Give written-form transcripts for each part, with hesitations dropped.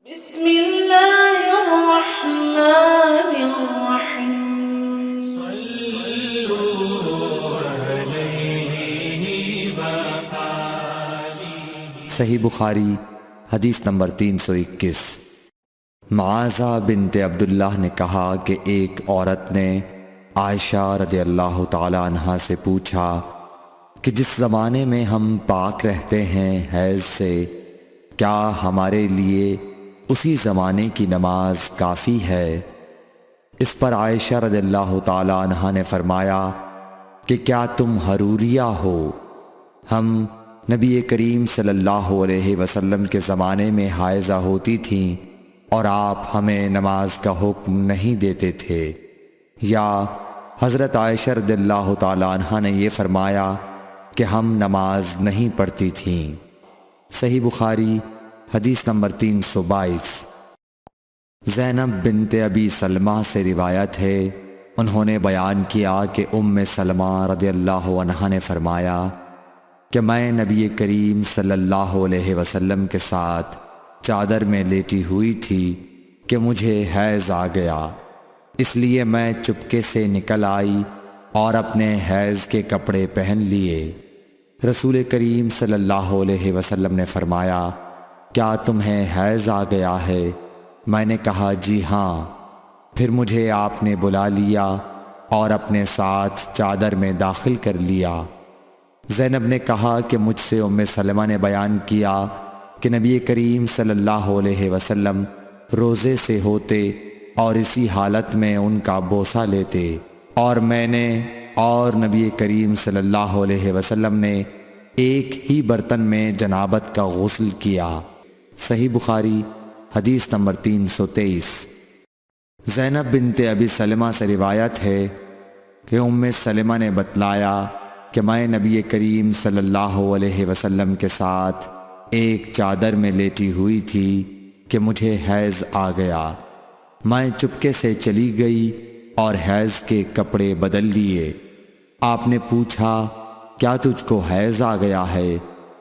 بسم اللہ الرحمن الرحیم صحیح بخاری حدیث نمبر 321۔ معاذہ بنت عبداللہ نے کہا کہ ایک عورت نے عائشہ رضی اللہ تعالی عنہا سے پوچھا کہ جس زمانے میں ہم پاک رہتے ہیں حیض سے، کیا ہمارے لیے اسی زمانے کی نماز کافی ہے؟ اس پر عائشہ رضی اللہ تعالی عنہا نے فرمایا کہ کیا تم حروریہ ہو؟ ہم نبی کریم صلی اللہ علیہ وسلم کے زمانے میں حائضہ ہوتی تھیں اور آپ ہمیں نماز کا حکم نہیں دیتے تھے، یا حضرت عائشہ رضی اللہ تعالی عنہا نے یہ فرمایا کہ ہم نماز نہیں پڑھتی تھیں۔ صحیح بخاری حدیث نمبر 322۔ زینب بنت ابی سلمہ سے روایت ہے، انہوں نے بیان کیا کہ ام سلمہ رضی اللہ عنہا نے فرمایا کہ میں نبی کریم صلی اللہ علیہ وسلم کے ساتھ چادر میں لیٹی ہوئی تھی کہ مجھے حیض آ گیا، اس لیے میں چپکے سے نکل آئی اور اپنے حیض کے کپڑے پہن لیے۔ رسول کریم صلی اللہ علیہ وسلم نے فرمایا، کیا تمہیں حیض آ گیا ہے؟ میں نے کہا جی ہاں۔ پھر مجھے آپ نے بلا لیا اور اپنے ساتھ چادر میں داخل کر لیا۔ زینب نے کہا کہ مجھ سے ام سلمہ نے بیان کیا کہ نبی کریم صلی اللہ علیہ وسلم روزے سے ہوتے اور اسی حالت میں ان کا بوسہ لیتے، اور میں نے اور نبی کریم صلی اللہ علیہ وسلم نے ایک ہی برتن میں جنابت کا غسل کیا۔ صحیح بخاری حدیث نمبر 323۔ زینب بنت ابی سلمہ سے روایت ہے کہ ام سلمہ نے بتلایا کہ میں نبی کریم صلی اللہ علیہ وسلم کے ساتھ ایک چادر میں لیٹی ہوئی تھی کہ مجھے حیض آ گیا۔ میں چپکے سے چلی گئی اور حیض کے کپڑے بدل لیے۔ آپ نے پوچھا، کیا تجھ کو حیض آ گیا ہے؟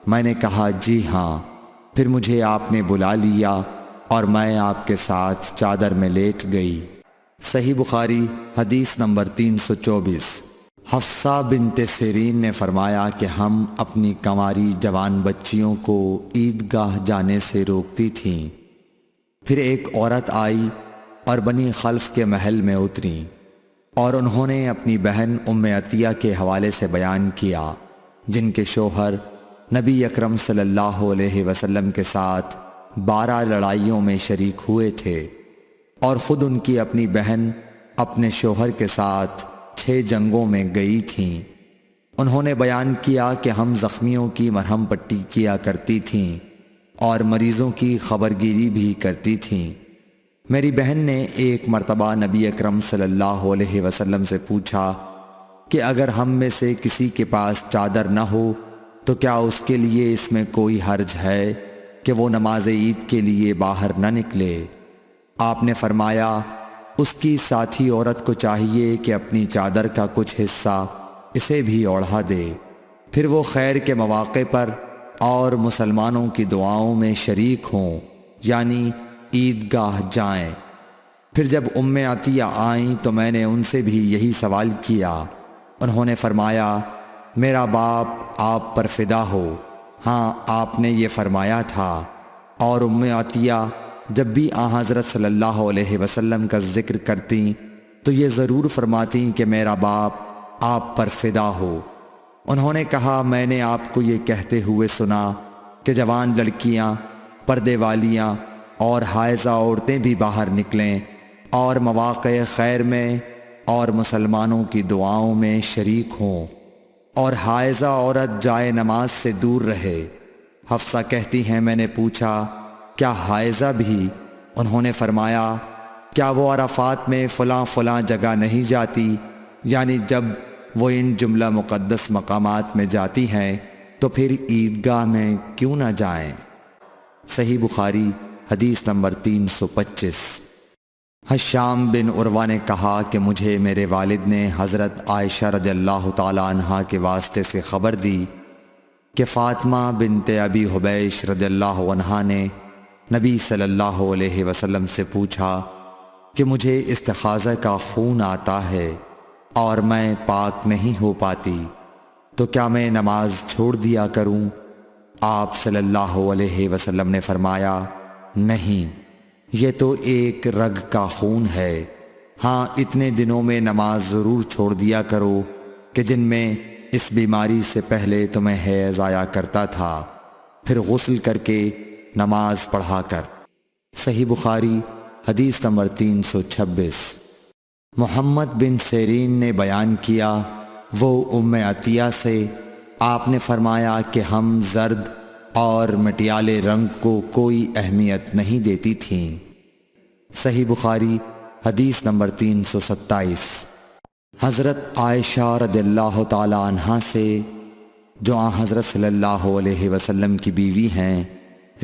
میں نے کہا جی ہاں۔ پھر مجھے آپ نے بلا لیا اور میں آپ کے ساتھ چادر میں لیٹ گئی۔ صحیح بخاری حدیث نمبر 324۔ حفصہ بنت سیرین نے فرمایا کہ ہم اپنی کنواری جوان بچیوں کو عیدگاہ جانے سے روکتی تھیں۔ پھر ایک عورت آئی اور بنی خلف کے محل میں اتری، اور انہوں نے اپنی بہن ام عطیہ کے حوالے سے بیان کیا، جن کے شوہر نبی اکرم صلی اللہ علیہ وسلم کے ساتھ 12 لڑائیوں میں شریک ہوئے تھے، اور خود ان کی اپنی بہن اپنے شوہر کے ساتھ 6 جنگوں میں گئی تھیں۔ انہوں نے بیان کیا کہ ہم زخمیوں کی مرہم پٹی کیا کرتی تھیں اور مریضوں کی خبرگیری بھی کرتی تھیں۔ میری بہن نے ایک مرتبہ نبی اکرم صلی اللہ علیہ وسلم سے پوچھا کہ اگر ہم میں سے کسی کے پاس چادر نہ ہو تو کیا اس کے لیے اس میں کوئی حرج ہے کہ وہ نماز عید کے لیے باہر نہ نکلے؟ آپ نے فرمایا، اس کی ساتھی عورت کو چاہیے کہ اپنی چادر کا کچھ حصہ اسے بھی اوڑھا دے، پھر وہ خیر کے مواقع پر اور مسلمانوں کی دعاؤں میں شریک ہوں، یعنی عیدگاہ جائیں۔ پھر جب ام عطیہ آئیں تو میں نے ان سے بھی یہی سوال کیا۔ انہوں نے فرمایا، میرا باپ آپ پر فدا ہو، ہاں آپ نے یہ فرمایا تھا۔ اور ام عطیہ جب بھی حضرت صلی اللہ علیہ وسلم کا ذکر کرتیں تو یہ ضرور فرماتیں کہ میرا باپ آپ پر فدا ہو۔ انہوں نے کہا، میں نے آپ کو یہ کہتے ہوئے سنا کہ جوان لڑکیاں، پردے والیاں اور حائضہ عورتیں بھی باہر نکلیں اور مواقع خیر میں اور مسلمانوں کی دعاؤں میں شریک ہوں، اور حائضہ عورت جائے نماز سے دور رہے۔ حفصہ کہتی ہیں، میں نے پوچھا، کیا حائضہ بھی؟ انہوں نے فرمایا، کیا وہ عرفات میں فلاں فلاں جگہ نہیں جاتی؟ یعنی جب وہ ان جملہ مقدس مقامات میں جاتی ہیں تو پھر عیدگاہ میں کیوں نہ جائیں؟ صحیح بخاری حدیث نمبر 325۔ حشام بن عروہ نے کہا کہ مجھے میرے والد نے حضرت عائشہ رضی اللہ تعالی عنہا کے واسطے سے خبر دی کہ فاطمہ بنت ابی حبیش رضی اللہ عنہا نے نبی صلی اللہ علیہ وسلم سے پوچھا کہ مجھے استحاضہ کا خون آتا ہے اور میں پاک نہیں ہو پاتی، تو کیا میں نماز چھوڑ دیا کروں؟ آپ صلی اللہ علیہ وسلم نے فرمایا، نہیں، یہ تو ایک رگ کا خون ہے، ہاں اتنے دنوں میں نماز ضرور چھوڑ دیا کرو کہ جن میں اس بیماری سے پہلے تمہیں حیض آیا کرتا تھا، پھر غسل کر کے نماز پڑھا کر۔ صحیح بخاری حدیث نمبر 326۔ محمد بن سیرین نے بیان کیا، وہ ام عطیہ سے، آپ نے فرمایا کہ ہم زرد اور مٹیالے رنگ کو کوئی اہمیت نہیں دیتی تھیں۔ صحیح بخاری حدیث نمبر 327۔ حضرت عائشہ رضی اللہ تعالی عنہا سے، جو آن حضرت صلی اللہ علیہ وسلم کی بیوی ہیں،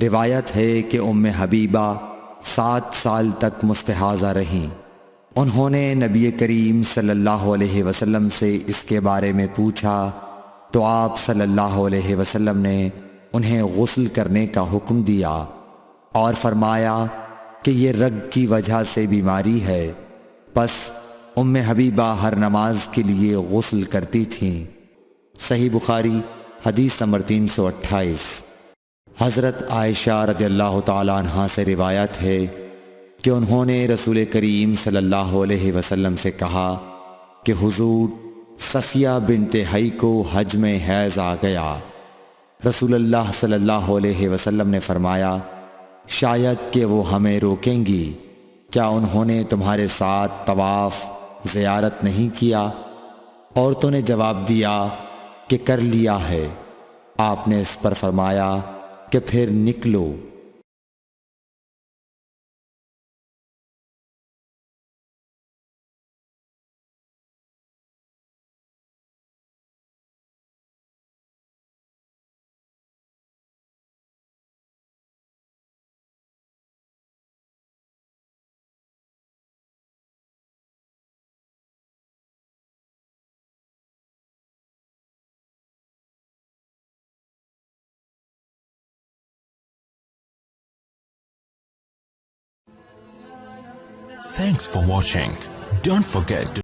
روایت ہے کہ ام حبیبہ 7 سال تک مستحاضہ رہیں۔ انہوں نے نبی کریم صلی اللہ علیہ وسلم سے اس کے بارے میں پوچھا تو آپ صلی اللہ علیہ وسلم نے انہیں غسل کرنے کا حکم دیا اور فرمایا کہ یہ رگ کی وجہ سے بیماری ہے، پس ام حبیبہ ہر نماز کے لیے غسل کرتی تھیں۔ صحیح بخاری حدیث نمبر 328۔ حضرت عائشہ رضی اللہ تعالی عنہا سے روایت ہے کہ انہوں نے رسول کریم صلی اللہ علیہ وسلم سے کہا کہ حضور، صفیہ بنت حی کو حج میں حیض آ گیا۔ رسول اللہ صلی اللہ علیہ وسلم نے فرمایا، شاید کہ وہ ہمیں روکیں گی، کیا انہوں نے تمہارے ساتھ طواف زیارت نہیں کیا؟ عورتوں نے جواب دیا کہ کر لیا ہے۔ آپ نے اس پر فرمایا کہ پھر نکلو۔ Thanks for watching. Don't forget to